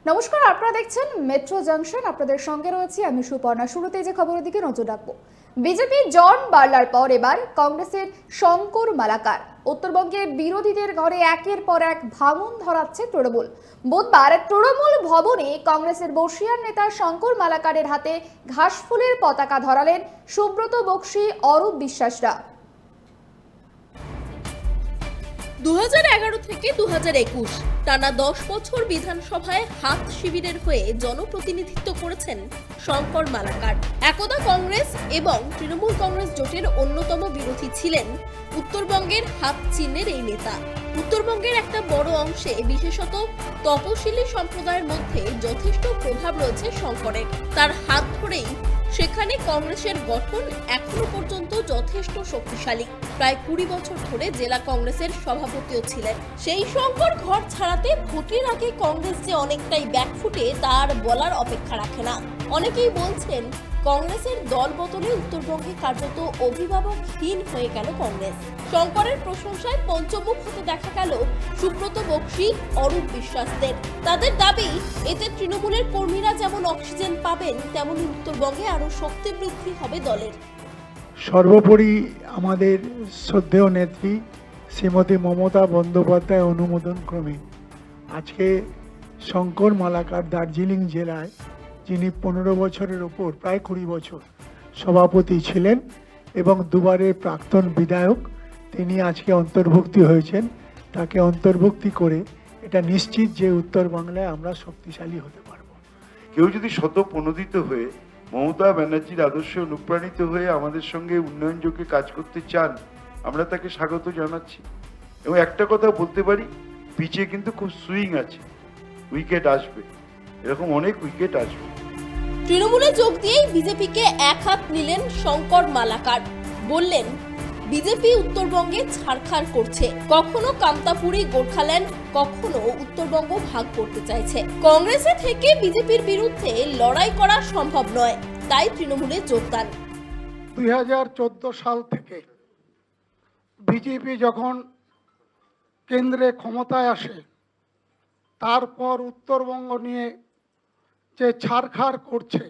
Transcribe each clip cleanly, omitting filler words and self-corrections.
নমস্কার, আপনারা দেখছেন মেট্রো জাংশন। আপনাদের সঙ্গে রয়েছি আমি সুপর্ণা। শুরুতেই যে খবরের দিকে নজর রাখবো। বিজেপি জন বার্লার পর এবার কংগ্রেসের শঙ্কর মালাকার। উত্তরবঙ্গে বিরোধীদের ঘরে একের পর এক ভাঙন ধরাচ্ছে তৃণমূল। বুধবার তৃণমূল ভবনে কংগ্রেসের বর্ষিয়ান নেতা শঙ্কর মালাকারের হাতে ঘাসফুলের পতাকা ধরালেন সুব্রত বক্সী, অরূপ বিশ্বাসরা। 2011 থেকে 2021 টানা 10 বছর বিধানসভায় হাত শিবিরের হয়ে জনপ্রতিনিধিত্ব করেছেন শঙ্কর মালাকার। একদা কংগ্রেস এবং তৃণমূল কংগ্রেস জোটের অন্যতম বিরোধী ছিলেন উত্তরবঙ্গের হাত চিহ্নের এই নেতা। উত্তরবঙ্গের একটা বড় অংশে, বিশেষত তপশিলি সম্প্রদায়ের মধ্যে যথেষ্ট প্রভাব রয়েছে শঙ্করের। তার হাত ধরেই সেখানে কংগ্রেসের গঠন এখনো পর্যন্ত যথেষ্ট শক্তিশালী। প্রায় 20 বছর ধরে জেলা কংগ্রেসের সভাপতিও ছিলেন। সেই শঙ্কর ঘর ছাড়াতে ভোটের আগে কংগ্রেস যে অনেকটাই ব্যাকফুটে তার বলার অপেক্ষা রাখে না। অনেকেই বলছেন কংগ্রেসের দল বদলে উত্তরবঙ্গে কার্যত অভিভাবকহীন হয়ে গেল কংগ্রেস। শঙ্করের প্রশংসায় পঞ্চমুখ হতে দেখা গেল সুব্রত বক্সী, অরূপ বিশ্বাসদের। তাদের দাবি, এতে তৃণমূলের কর্মীরা যেমন অক্সিজেন পাবেন, তেমনি উত্তরবঙ্গে আরো শক্তি বৃদ্ধি হবে দলের। সর্বোপরি আমাদের শ্রদ্ধেয় নেত্রী শ্রীমতী মমতা বন্দ্যোপাধ্যায় অনুমোদন ক্রমে আজকে শঙ্কর মালাকার দার্জিলিং জেলায়, যিনি 15 বছরের ওপর প্রায় 20 বছর সভাপতি ছিলেন এবং দুবারের প্রাক্তন বিধায়ক, তিনি আজকে অন্তর্ভুক্তি হয়েছেন। তাকে অন্তর্ভুক্তি করে এটা নিশ্চিত যে উত্তর বাংলায় আমরা শক্তিশালী হতে পারব। কেউ যদি স্বতঃপ্রণোদিত হয়ে মমতা ব্যানার্জির আদর্শে অনুপ্রাণিত হয়ে আমাদের সঙ্গে উন্নয়নযোগ্য কাজ করতে চান, আমরা তাকে স্বাগত জানাচ্ছি। এবং একটা কথা বলতে পারি, পিচে কিন্তু খুব সুইং আছে, উইকেট আসবে, এরকম অনেক উইকেট আসবে। তৃণমূলে যোগ দিয়েই বিজেপিকে এক হাত নিলেন শঙ্কর মালাকার। বললেন, বিজেপি উত্তরবঙ্গে ছাড়খাড় করছে, কখনো কামতাপুরি গোর্খাল্যান্ড, কখনো উত্তরবঙ্গ ভাগ করতে চাইছে। কংগ্রেসে থেকে বিজেপির বিরুদ্ধে লড়াই করা সম্ভব নয়, তাই তৃণমূলে যোগদান। 2014 সাল থেকে বিজেপি যখন কেন্দ্রে ক্ষমতায় আসে, তারপর উত্তরবঙ্গ নিয়ে যে ছাড়খাড় করছে,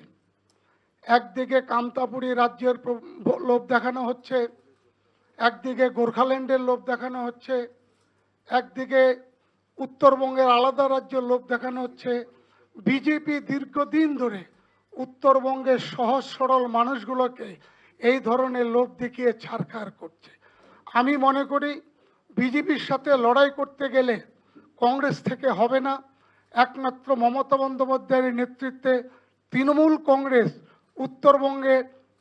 একদিকে কামতাপুরি রাজ্যের লোভ দেখানো হচ্ছে, একদিকে গোর্খাল্যান্ডের লোভ দেখানো হচ্ছে, একদিকে উত্তরবঙ্গের আলাদা রাজ্যের লোভ দেখানো হচ্ছে। বিজেপি দীর্ঘদিন ধরে উত্তরবঙ্গের সহজ সরল মানুষগুলোকে এই ধরনের লোভ দেখিয়ে ছাড়খাড় করছে। আমি মনে করি বিজেপির সাথে লড়াই করতে গেলে কংগ্রেস থেকে হবে না। একমাত্র মমতা বন্দ্যোপাধ্যায়ের নেতৃত্বে তৃণমূল কংগ্রেস উত্তরবঙ্গে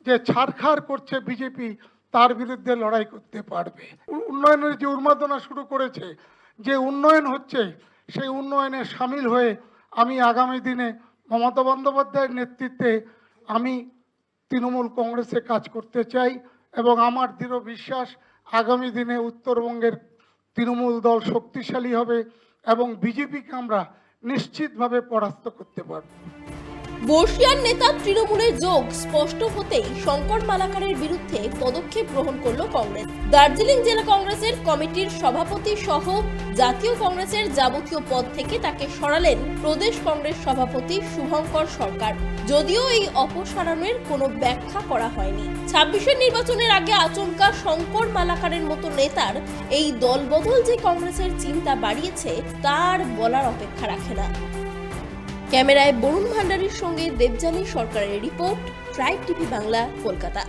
যে ছাড়খাড় করছে বিজেপি, তার বিরুদ্ধে লড়াই করতে পারবে। উন্নয়নের যে উন্মাদনা শুরু করেছে, যে উন্নয়ন হচ্ছে, সেই উন্নয়নে সামিল হয়ে আমি আগামী দিনে মমতা বন্দ্যোপাধ্যায়ের নেতৃত্বে আমি তৃণমূল কংগ্রেসে কাজ করতে চাই এবং আমার দৃঢ় বিশ্বাস আগামী দিনে উত্তরবঙ্গের তৃণমূল দল শক্তিশালী হবে এবং বিজেপিকে আমরা নিশ্চিতভাবে পরাস্ত করতে পারব। বর্ষিয়ান নেতা তৃণমূলের যোগ স্পষ্ট হতেই শঙ্কর মালাকারের বিরুদ্ধে পদক্ষেপ গ্রহণ করল কংগ্রেস। দার্জিলিং জেলা কংগ্রেসের কমিটির সভাপতি সহ জাতীয় কংগ্রেসের যাবতীয় পদ থেকে তাকে সরালেন প্রদেশ কংগ্রেস সভাপতি শুভঙ্কর সরকার। যদিও এই অপসারণের কোনো ব্যাখ্যা করা হয়নি। 26-এর নির্বাচনের আগে আচমকা শঙ্কর মালাকারের মতো নেতার এই দলবদল যে কংগ্রেসের চিন্তা বাড়িয়েছে, তার বলার অপেক্ষা রাখে না। ক্যামেরায় বরুণ ভান্ডারীর সঙ্গে দেবযানী সরকারের report, tribe TV Bangla, Kolkata.